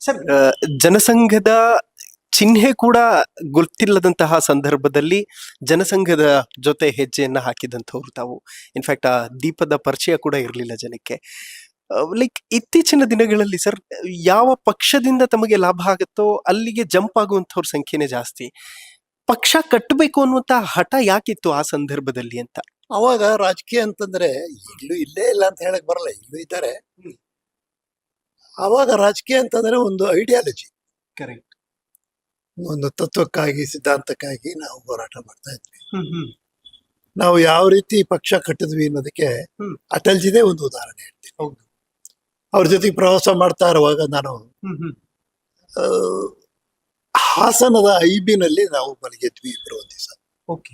Sir, ಜನಸಂಘದ ಚಿಹ್ನೆ ಕೂಡ ಗೊತ್ತಿಲ್ಲದಂತಹ ಸಂದರ್ಭದಲ್ಲಿ ಜನಸಂಘದ ಜೊತೆ ಹೆಜ್ಜೆಯನ್ನ ಹಾಕಿದಂಥವ್ರು ತಾವು. ಇನ್ಫ್ಯಾಕ್ಟ್ ಆ ದೀಪದ ಪರಿಚಯ ಕೂಡ ಇರಲಿಲ್ಲ ಜನಕ್ಕೆ. ಲೈಕ್ ಇತ್ತೀಚಿನ ದಿನಗಳಲ್ಲಿ ಸರ್, ಯಾವ ಪಕ್ಷದಿಂದ ತಮಗೆ ಲಾಭ ಆಗುತ್ತೋ ಅಲ್ಲಿಗೆ ಜಂಪ್ ಆಗುವಂಥವ್ರ ಸಂಖ್ಯೆನೇ ಜಾಸ್ತಿ. ಪಕ್ಷ ಕಟ್ಟಬೇಕು ಅನ್ನುವಂತ ಹಠ ಯಾಕಿತ್ತು ಆ ಸಂದರ್ಭದಲ್ಲಿ ಅಂತ? ಅವಾಗ ರಾಜಕೀಯ ಅಂತಂದ್ರೆ ಇಲ್ಲೂ ಇಲ್ಲೇ ಇಲ್ಲ ಅಂತ ಹೇಳಕ್ ಬರಲ್ಲ, ಇಲ್ಲೂ ಇದ್ದಾರೆ. ಅವಾಗ ರಾಜಕೀಯ ಅಂತಂದ್ರೆ ಒಂದು ಐಡಿಯಾಲಜಿ, ಕರೆಕ್ಟ್. ಒಂದು ತತ್ವಕ್ಕಾಗಿ ಸಿದ್ಧಾಂತಕ್ಕಾಗಿ ನಾವು ಹೋರಾಟ ಮಾಡ್ತಾ ಇದ್ವಿ. ನಾವು ಯಾವ ರೀತಿ ಪಕ್ಷ ಕಟ್ಟಿದ್ವಿ ಅನ್ನೋದಕ್ಕೆ ಅಟಲ್ಜಿದೇ ಒಂದು ಉದಾಹರಣೆ ಹೇಳ್ತೀನಿ. ಹೌದು. ಅವ್ರ ಜೊತೆಗೆ ಪ್ರವಾಸ ಮಾಡ್ತಾ ಇರುವಾಗ ನಾನು ಹಾಸನದ ಐಬಿನಲ್ಲಿ ನಾವು ಮಲಗಿದ್ವಿ ಇಬ್ರು ಒಂದ್ ದಿವಸ. ಓಕೆ.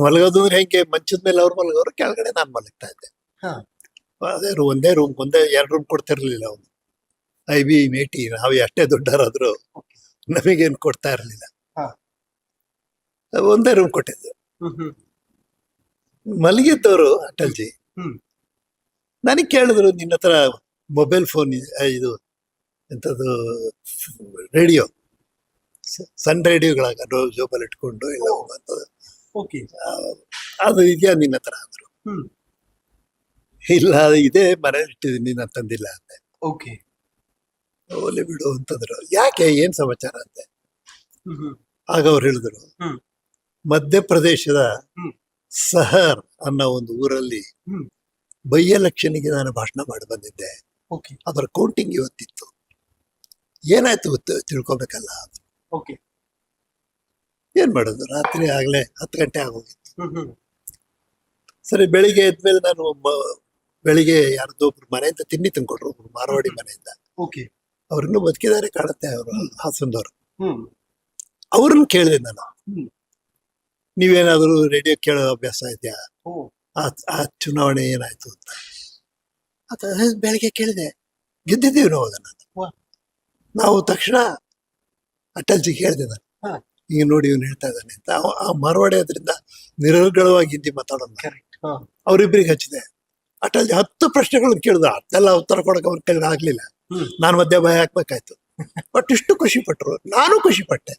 ಮಲಗೋದು ಹೆಂಗೆ, ಮಂಚದ ಮೇಲೆ ಅವ್ರು ಮಲಗೋರು, ಕೆಳಗಡೆ ನಾನು ಮಲಗ್ತಾ ಇದ್ದೆ. ಅದೇ ಒಂದೇ ರೂಮ್, ಎರಡು ರೂಮ್ ಕೊಡ್ತಿರ್ಲಿಲ್ಲ ಅವನು. ಐಬಿ ಮೇಟಿ, ನಾವು ಎಷ್ಟೇ ದೊಡ್ಡರಾದ್ರು ನಮಗೇನು ಕೊಡ್ತಾ ಇರ್ಲಿಲ್ಲ, ಒಂದೇ ರೂಮ್ ಕೊಟ್ಟಿದ್ದು. ಮಲಗಿದ್ದವರು ಅಟಲ್ಜಿ ನನಗೆ ಕೇಳಿದ್ರು, ನಿನ್ನ ಹತ್ರ ಮೊಬೈಲ್ ಫೋನ್ ಇದು ಎಂಥದ್ದು ರೇಡಿಯೋ, ಸಣ್ಣ ರೇಡಿಯೋಗಳಾಗ ಜೋಬಲ್ಲಿ ಇಟ್ಕೊಂಡು ಎಲ್ಲ ಹೋಗುವಂಥದ್ದು, ಅದು ಇದೆಯಾ ನಿನ್ನ ಹತ್ರ ಅಂದ್ರು. ಇಲ್ಲ, ಇದೆ ಮನೇಲಿ ಇಟ್ಟಿದ್ದೀನಿ, ನೀನು ತಂದಿಲ್ಲ ಅಂತೆ. ಓಕೆ. ಓಲಿ ಬಿಡು ಅಂತಂದ್ರು. ಯಾಕೆ, ಏನ್ ಸಮಾಚಾರ ಅಂತೆ. ಆಗ ಅವ್ರು ಹೇಳಿದ್ರು, ಮಧ್ಯಪ್ರದೇಶದ ಸಹರ್ ಅನ್ನೋ ಒಂದು ಊರಲ್ಲಿ ಬೈ ಎಲೆಕ್ಷನ್ಗೆ ನಾನು ಭಾಷಣ ಮಾಡಿ ಬಂದಿದ್ದೆ. ಅದರ ಕೌಂಟಿಂಗ್ ಇವತ್ತಿತ್ತು. ಏನಾಯ್ತು ತಿಳ್ಕೊಬೇಕಲ್ಲ. ಏನ್ ಮಾಡೋದು, ರಾತ್ರಿ ಆಗ್ಲೇ 10 ಗಂಟೆ ಆಗೋಗಿತ್ತು. ಸರಿ, ಬೆಳಿಗ್ಗೆ ಎದ್ಮೇಲೆ ನಾನು ಬೆಳಿಗ್ಗೆ ಯಾರ್ದೋ ಒಬ್ರು ಮನೆಯಿಂದ ತಿಂಡಿ ತಂದ್ಕೊಟ್ರು, ಒಬ್ರು ಮಾರವಾಡಿ ಮನೆಯಿಂದ. ಅವ್ರಿನ್ನೂ ಬದುಕಿದ್ದಾರೆ ಕಾಣುತ್ತೆ, ಅವರು ಹಾಸನದವ್ರು. ಅವ್ರನ್ನ ಕೇಳಿದೆ ನಾನು, ನೀವೇನಾದ್ರು ರೇಡಿಯೋ ಕೇಳೋ ಅಭ್ಯಾಸ ಇದೆಯಾ, ಆ ಚುನಾವಣೆ ಏನಾಯ್ತು ಅಂತ. ಬೆಳಿಗ್ಗೆ ಕೇಳಿದೆ, ಗೆದ್ದಿದ್ದೀವಿ ನಾವು ಅದನ್ನ. ನಾವು ತಕ್ಷಣ ಅಟಲ್ಜಿ ಕೇಳಿದೆ ನಾನು, ಈಗ ನೋಡಿ ಇವ್ನು ಹೇಳ್ತಾ ಇದ್ದಾನೆ ಅಂತ. ಆ ಮಾರವಾಡಿ ಅದರಿಂದ ನಿರರ್ಗಳವಾಗಿ ಹಿಂದಿ ಮಾತಾಡೋದು. ಅವ್ರಿಬ್ರಿಗೆ ಹಚ್ಚಿದೆ. ಅಟಲ್ಜಿ 10 ಪ್ರಶ್ನೆಗಳನ್ನ ಕೇಳಿದ, ಅದೆಲ್ಲ ಉತ್ತರ ಕೊಡಕ್ಕೆ ಅವ್ರ ಕೈಲಿ ಆಗ್ಲಿಲ್ಲ. ನಾನು ಮಧ್ಯ ಭಯ ಹಾಕ್ಬೇಕಾಯ್ತು. ಬಟ್ ಇಷ್ಟು ಖುಷಿ ಪಟ್ರು, ನಾನು ಖುಷಿ ಪಟ್ಟೆ.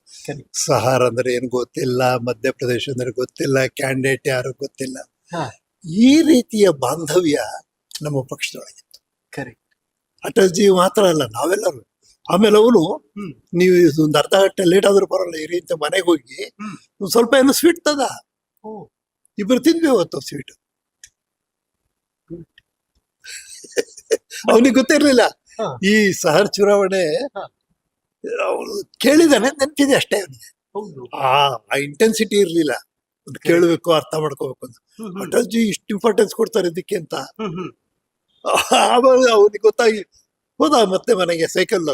ಸಹಾರ ಅಂದ್ರೆ ಏನು ಗೊತ್ತಿಲ್ಲ, ಮಧ್ಯಪ್ರದೇಶ ಅಂದ್ರೆ ಗೊತ್ತಿಲ್ಲ, ಕ್ಯಾಂಡಿಡೇಟ್ ಯಾರು ಗೊತ್ತಿಲ್ಲ. ಈ ರೀತಿಯ ಬಾಂಧವ್ಯ ನಮ್ಮ ಪಕ್ಷದೊಳಗಿತ್ತು. ಅಟಲ್ಜಿ ಮಾತ್ರ ಅಲ್ಲ, ನಾವೆಲ್ಲರೂ. ಆಮೇಲೆ ಅವನು, ನೀವು ಒಂದು ಅರ್ಧ ಗಂಟೆ ಲೇಟ್ ಆದ್ರೂ ಬರಲ್ಲ ಇರಿ ಅಂತ ಮನೆಗೆ ಹೋಗಿ ಒಂದ್ ಸ್ವಲ್ಪ ಏನೋ ಸ್ವೀಟ್ ತದ. ಇಬ್ರು ತಿಂದ್ವಿ ಅವತ್ತು ಸ್ವೀಟ್. ಅವನಿಗೆ ಗೊತ್ತಿರ್ಲಿಲ್ಲ ಈ ಸಹರ್ ಚುನಾವಣೆ. ಅವನು ಕೇಳಿದಾನೆ, ನೆನಪಿದೆ ಅಷ್ಟೇ ಅವನಿಗೆ. ಆ ಇಂಟೆನ್ಸಿಟಿ ಇರ್ಲಿಲ್ಲ, ಕೇಳಬೇಕು, ಅರ್ಥ ಮಾಡ್ಕೋಬೇಕು ಅಂತ. ಅಟಲ್ಜಿ ಇಷ್ಟು ಇಂಪಾರ್ಟೆನ್ಸ್ ಕೊಡ್ತಾರೆ ಇದಕ್ಕೆ ಅಂತ. ಆಮೇಲೆ ಅವನಿಗೆ ಗೊತ್ತಾಗಿ ಹೋದ ಮತ್ತೆ ಮನೆಗೆ, ಸೈಕಲ್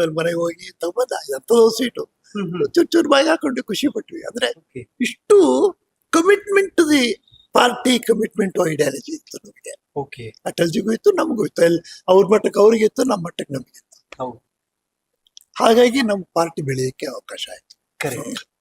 ಮೇಲೆ ಮನೆಗೆ ಹೋಗಿ ತಗೊಂಡ ಎಂಥದೋ ಸ್ವೀಟು ಚೂರು ಬಾಯಿಗೆ ಹಾಕೊಂಡು ಖುಷಿ ಪಟ್ವಿ. ಅಂದ್ರೆ ಇಷ್ಟು commitment to the party, commitment to ideology ಇತ್ತು ನಮಗೆ. ಅಟಲ್ಜಿಗೂ ಇತ್ತು, ನಮಗೂ ಇತ್ತು. ಅವ್ರ ಮಟ್ಟಕ್ಕೆ ಅವ್ರಿಗಿತ್ತು, ನಮ್ಮ ಮಟ್ಟಕ್ಕೆ ನಮಗಿತ್ತು. ಹಾಗಾಗಿ ನಮ್ಮ ಪಾರ್ಟಿ ಬೆಳೆಯಕ್ಕೆ ಅವಕಾಶ ಆಯ್ತು.